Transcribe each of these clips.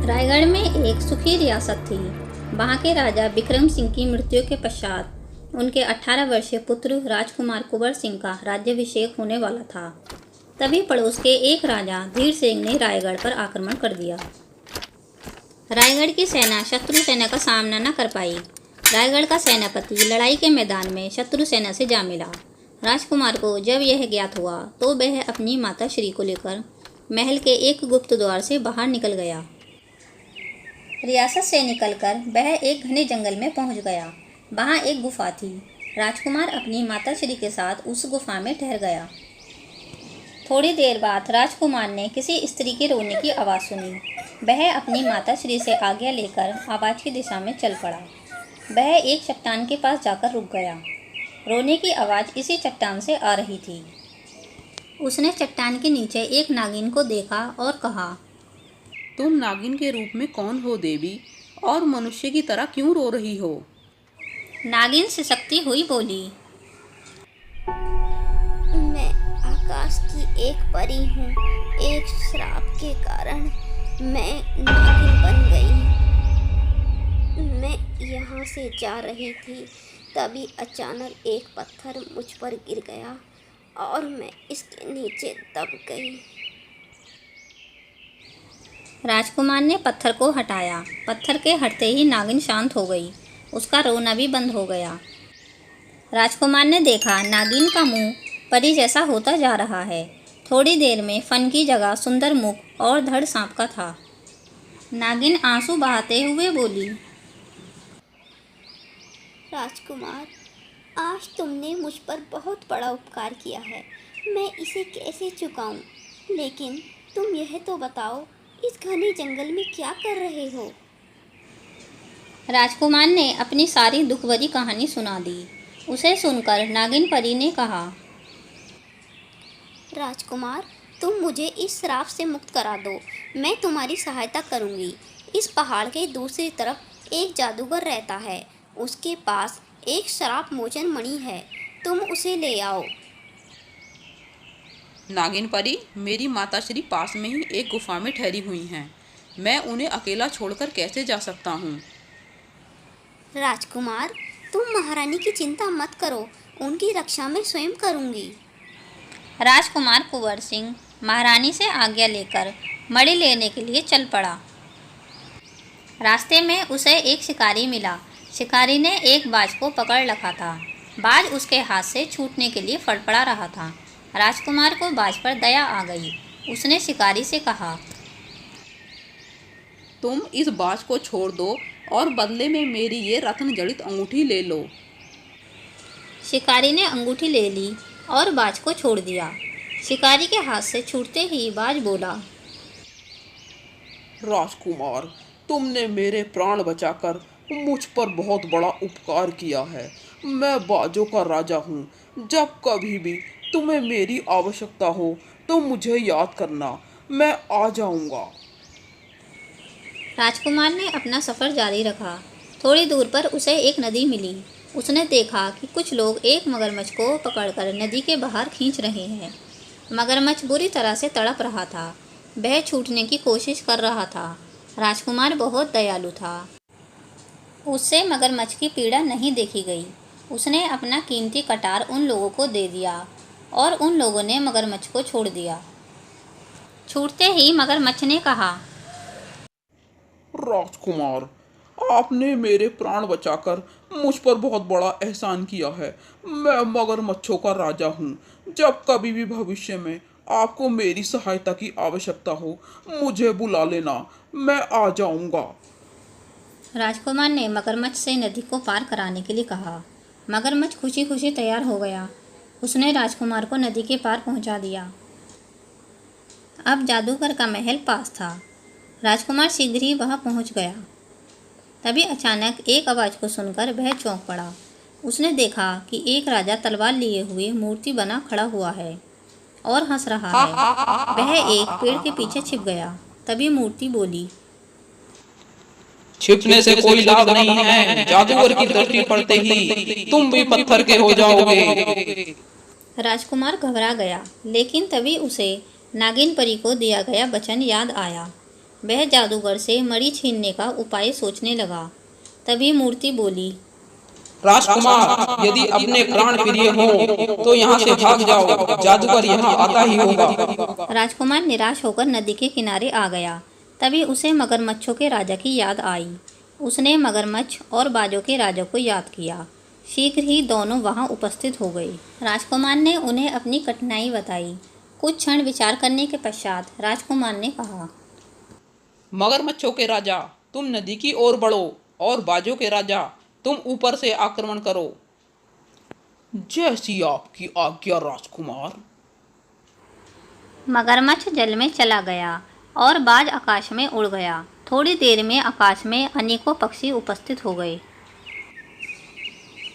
रायगढ़ में एक सुखी रियासत थी। वहाँ के राजा विक्रम सिंह की मृत्यु के पश्चात उनके 18 वर्षीय पुत्र राजकुमार कुंवर सिंह का राज्याभिषेक होने वाला था। तभी पड़ोस के एक राजा धीर सिंह ने रायगढ़ पर आक्रमण कर दिया। रायगढ़ की सेना शत्रु सेना का सामना न कर पाई। रायगढ़ का सेनापति लड़ाई के मैदान में शत्रु सेना से जा मिला। राजकुमार को जब यह ज्ञात हुआ तो वह अपनी माता श्री को लेकर महल के एक गुप्त द्वार से बाहर निकल गया। रियासत से निकलकर वह एक घने जंगल में पहुंच गया। वहां एक गुफा थी। राजकुमार अपनी माता श्री के साथ उस गुफा में ठहर गया। थोड़ी देर बाद राजकुमार ने किसी स्त्री के रोने की आवाज़ सुनी। वह अपनी माता श्री से आज्ञा लेकर आवाज़ की दिशा में चल पड़ा। वह एक चट्टान के पास जाकर रुक गया। रोने की आवाज़ इसी चट्टान से आ रही थी। उसने चट्टान के नीचे एक नागिन को देखा और कहा, तुम नागिन के रूप में कौन हो देवी, और मनुष्य की तरह क्यों रो रही हो? नागिन सिसकती हुई बोली, मैं आकाश की एक परी हूँ। एक श्राप के कारण मैं नागिन बन गई। मैं यहाँ से जा रही थी, तभी अचानक एक पत्थर मुझ पर गिर गया और मैं इसके नीचे दब गई। राजकुमार ने पत्थर को हटाया। पत्थर के हटते ही नागिन शांत हो गई। उसका रोना भी बंद हो गया। राजकुमार ने देखा नागिन का मुंह परी जैसा होता जा रहा है। थोड़ी देर में फन की जगह सुंदर मुख और धड़ सांप का था। नागिन आंसू बहाते हुए बोली, राजकुमार, आज तुमने मुझ पर बहुत बड़ा उपकार किया है। मैं इसे कैसे चुकाऊं? लेकिन तुम यह तो बताओ, इस घने जंगल में क्या कर रहे हो? राजकुमार ने अपनी सारी दुख भरी कहानी सुना दी। उसे सुनकर नागिन परी ने कहा, राजकुमार, तुम मुझे इस श्राप से मुक्त करा दो। मैं तुम्हारी सहायता करूंगी। इस पहाड़ के दूसरी तरफ एक जादूगर रहता है। उसके पास एक श्राप मोचन मणि है। तुम उसे ले आओ। नागिन परी, मेरी माता श्री पास में ही एक गुफा में ठहरी हुई हैं। मैं उन्हें अकेला छोड़कर कैसे जा सकता हूँ? राजकुमार, तुम महारानी की चिंता मत करो। उनकी रक्षा मैं स्वयं करूंगी। राजकुमार कुंवर सिंह महारानी से आज्ञा लेकर मणि लेने के लिए चल पड़ा। रास्ते में उसे एक शिकारी मिला। शिकारी ने एक बाज को पकड़ रखा था। बाज उसके हाथ से छूटने के लिए फड़फड़ा रहा था। राजकुमार को बाज पर दया आ गई। उसने शिकारी से कहा, तुम इस बाज को छोड़ दो और बदले में मेरी ये रत्न जड़ित अंगूठी ले लो। शिकारी ने अंगूठी ले ली और बाज को छोड़ दिया। शिकारी के हाथ से छूटते ही बाज बोला, राजकुमार, तुमने मेरे प्राण बचाकर मुझ पर बहुत बड़ा उपकार किया है। मैं बाजों का राजा हूँ। जब कभी भी तुम्हें मेरी आवश्यकता हो तो मुझे याद करना, मैं आ जाऊँगा। राजकुमार ने अपना सफ़र जारी रखा। थोड़ी दूर पर उसे एक नदी मिली। उसने देखा कि कुछ लोग एक मगरमच्छ को पकड़कर नदी के बाहर खींच रहे हैं। मगरमच्छ बुरी तरह से तड़प रहा था। वह छूटने की कोशिश कर रहा था। राजकुमार बहुत दयालु था। उससे मगरमच्छ की पीड़ा नहीं देखी गई। उसने अपना कीमती कटार उन लोगों को दे दिया और उन लोगों ने मगरमच्छ को छोड़ दिया। छूटते ही मगरमच्छ ने कहा, राजकुमार, आपने मेरे प्राण बचाकर मुझ पर बहुत बड़ा एहसान किया है। मैं मगरमच्छों का राजा हूँ। जब कभी भी भविष्य में आपको मेरी सहायता की आवश्यकता हो, मुझे बुला लेना, मैं आ जाऊँगा। राजकुमार ने मगरमच्छ से नदी को पार कराने के लिए कहा। मगरमच्छ खुशी खुशी तैयार हो गया। उसने राजकुमार को नदी के पार पहुंचा दिया। अब जादूगर का महल पास था। राजकुमार शीघ्र ही वहां पहुंच गया। तभी अचानक एक आवाज़ को सुनकर वह चौंक पड़ा। उसने देखा कि एक राजा तलवार लिए हुए मूर्ति बना खड़ा हुआ है और हंस रहा है। वह एक पेड़ के पीछे छिप गया। तभी मूर्ति बोली, छिपने से कोई लाभ नहीं है। जादूगर की दृष्टि पड़ते ही तुम भी पत्थर के हो जाओगे। राजकुमार घबरा गया, लेकिन तभी उसे नागिन परी को दिया गया वचन याद आया। वह जादूगर से मणि छीनने का उपाय सोचने लगा। तभी मूर्ति बोली, राजकुमार, यदि अपने प्राण प्रिय हो तो यहाँ से भाग जाओ, जादूगर यहाँ आता ही होगा। राजकुमार निराश होकर नदी के किनारे आ गया। तभी उसे मगरमच्छों के राजा की याद आई। उसने मगरमच्छ और बाजों के राजा को याद किया। शीघ्र ही दोनों वहां उपस्थित हो गए। राजकुमार ने उन्हें अपनी कठिनाई बताई। कुछ क्षण विचार करने के पश्चात राजकुमार ने कहा, मगरमच्छों के राजा, तुम नदी की ओर बढ़ो और बाजों के राजा, तुम ऊपर से आक्रमण करो। जैसी आपकी आज्ञा राजकुमार। मगरमच्छ जल में चला गया और बाज आकाश में उड़ गया। थोड़ी देर में आकाश में अनेकों पक्षी उपस्थित हो गए।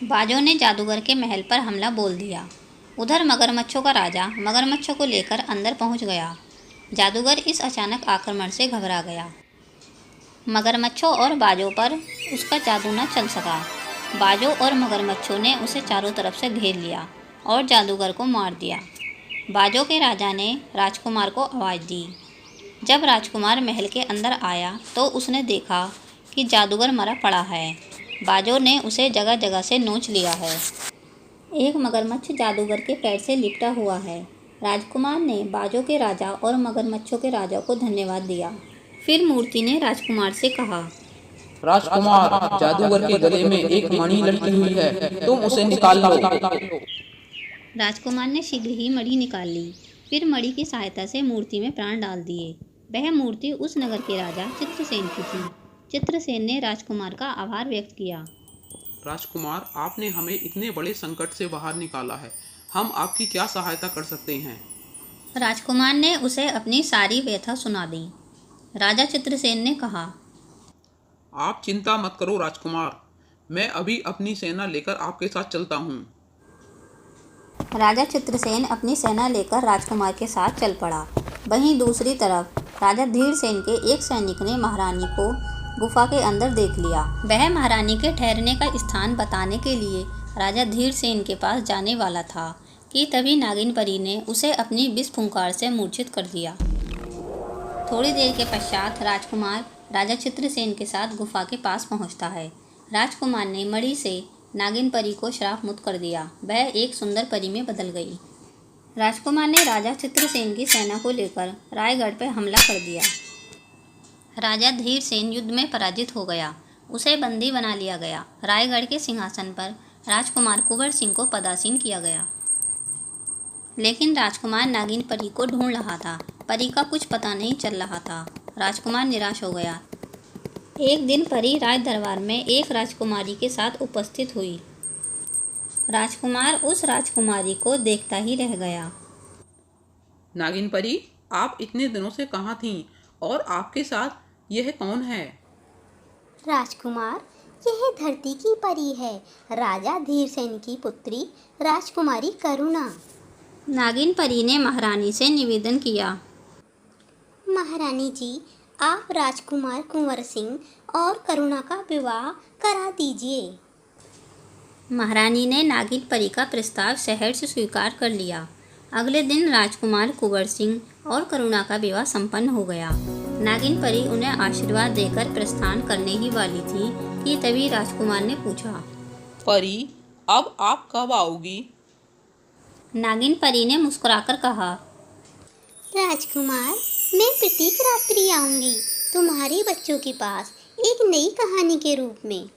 बाजों ने जादूगर के महल पर हमला बोल दिया। उधर मगरमच्छों का राजा मगरमच्छों को लेकर अंदर पहुंच गया। जादूगर इस अचानक आक्रमण से घबरा गया। मगरमच्छों और बाजों पर उसका जादू न चल सका। बाजों और मगरमच्छों ने उसे चारों तरफ से घेर लिया और जादूगर को मार दिया। बाजों के राजा ने राजकुमार को आवाज़ दी। जब राजकुमार महल के अंदर आया तो उसने देखा कि जादूगर मरा पड़ा है। बाजों ने उसे जगह जगह से नोच लिया है। एक मगरमच्छ जादूगर के पैर से लिपटा हुआ है। राजकुमार ने बाजों के राजा और मगरमच्छों के राजा को धन्यवाद दिया। फिर मूर्ति ने राजकुमार से कहा, राजकुमार, जादूगर के गले में एक मणि लटकी हुई है, तुम उसे निकाल लो। राजकुमार ने शीघ्र ही मणि निकाल ली। फिर मणि की सहायता से मूर्ति में प्राण डाल दिए। वह मूर्ति उस नगर के राजा चित्रसेन की थी। चित्रसेन ने राजकुमार का आभार व्यक्त किया। राजकुमार, आपने हमें इतने बड़े संकट से बाहर निकाला है। हम आपकी क्या सहायता कर सकते हैं? राजकुमार ने उसे अपनी सारी व्यथा सुना दी। राजा चित्रसेन ने कहा, आप चिंता मत करो राजकुमार, मैं अभी अपनी सेना लेकर आपके साथ चलता हूँ। राजा चित्रसेन अपनी सेना लेकर राजकुमार के साथ चल पड़ा। वहीं दूसरी तरफ राजा धीरसेन के एक सैनिक ने महारानी को गुफा के अंदर देख लिया। वह महारानी के ठहरने का स्थान बताने के लिए राजा धीरसेन के पास जाने वाला था कि तभी नागिन परी ने उसे अपनी विष फुंकार से मूर्छित कर दिया। थोड़ी देर के पश्चात राजकुमार राजा चित्रसेन के साथ गुफा के पास पहुंचता है। राजकुमार ने मणि से नागिन परी को श्राप मुक्त कर दिया। वह एक सुंदर परी में बदल गई। राजकुमार ने राजा चित्रसेन की सेना को लेकर रायगढ़ पर हमला कर दिया। राजा धीरसेन युद्ध में पराजित हो गया। उसे बंदी बना लिया गया। रायगढ़ के सिंहासन पर राजकुमार कुंवर सिंह को पदासीन किया गया। लेकिन राजकुमार नागिन परी को ढूंढ रहा था। परी का कुछ पता नहीं चल रहा था। राजकुमार निराश हो गया। एक दिन परी राज दरबार में एक राजकुमारी के साथ उपस्थित हुई। राजकुमार उस राजकुमारी को देखता ही रह गया। नागिन परी, आप इतने दिनों से कहाँ थीं और आपके साथ यह कौन है? राजकुमार, यह धरती की परी है, राजा धीरसेन की पुत्री राजकुमारी करुणा। नागिन परी ने महारानी से निवेदन किया, महारानी जी, आप राजकुमार कुंवर सिंह और करुणा का विवाह करा दीजिए। महारानी ने नागिन परी का प्रस्ताव सहर्ष से स्वीकार कर लिया। अगले दिन राजकुमार कुंवर सिंह और करुणा का विवाह संपन्न हो गया। नागिन परी उन्हें आशीर्वाद देकर प्रस्थान करने ही वाली थी कि तभी राजकुमार ने पूछा, परी, अब आप कब आओगी? नागिन परी ने मुस्कुराकर कहा, राजकुमार, मैं प्रत्येक रात्रि आऊंगी तुम्हारे बच्चों के पास एक नई कहानी के रूप में।